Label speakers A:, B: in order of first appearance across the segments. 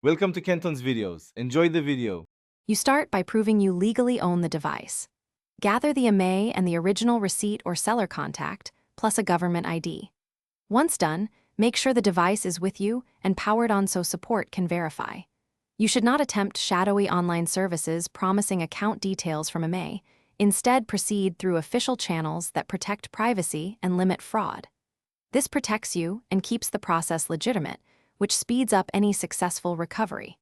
A: Welcome to Kenton's videos. Enjoy the video.
B: You start by proving you legally own the device. Gather the Imei and the original receipt or seller contact, plus a government ID. Once done, make sure the device is with you and powered on so support can verify. You should not attempt shadowy online services promising account details from Imei. Instead, proceed through official channels that protect privacy and limit fraud. This protects you and keeps the process legitimate, which speeds up any successful recovery.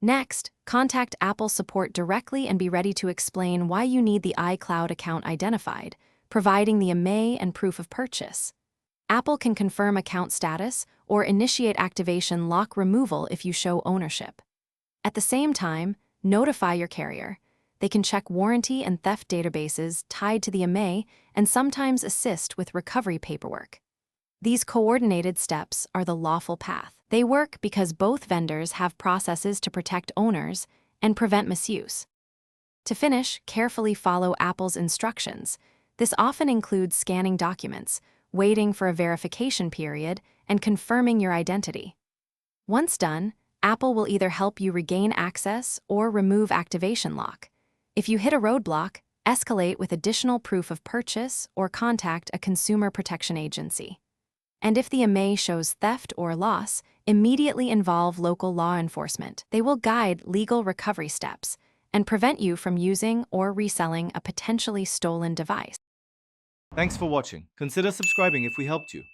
B: Next, contact Apple support directly and be ready to explain why you need the iCloud account identified, providing the Imei and proof of purchase. Apple can confirm account status or initiate activation lock removal if you show ownership. At the same time, notify your carrier. They can check warranty and theft databases tied to the Imei and sometimes assist with recovery paperwork. These coordinated steps are the lawful path. They work because both vendors have processes to protect owners and prevent misuse. To finish, carefully follow Apple's instructions. This often includes scanning documents, waiting for a verification period, and confirming your identity. Once done, Apple will either help you regain access or remove activation lock. If you hit a roadblock, escalate with additional proof of purchase or contact a consumer protection agency. And if the Imei shows theft or loss, immediately involve local law enforcement. They will guide legal recovery steps and prevent you from using or reselling a potentially stolen device.
A: Thanks for watching. Consider subscribing if we helped you.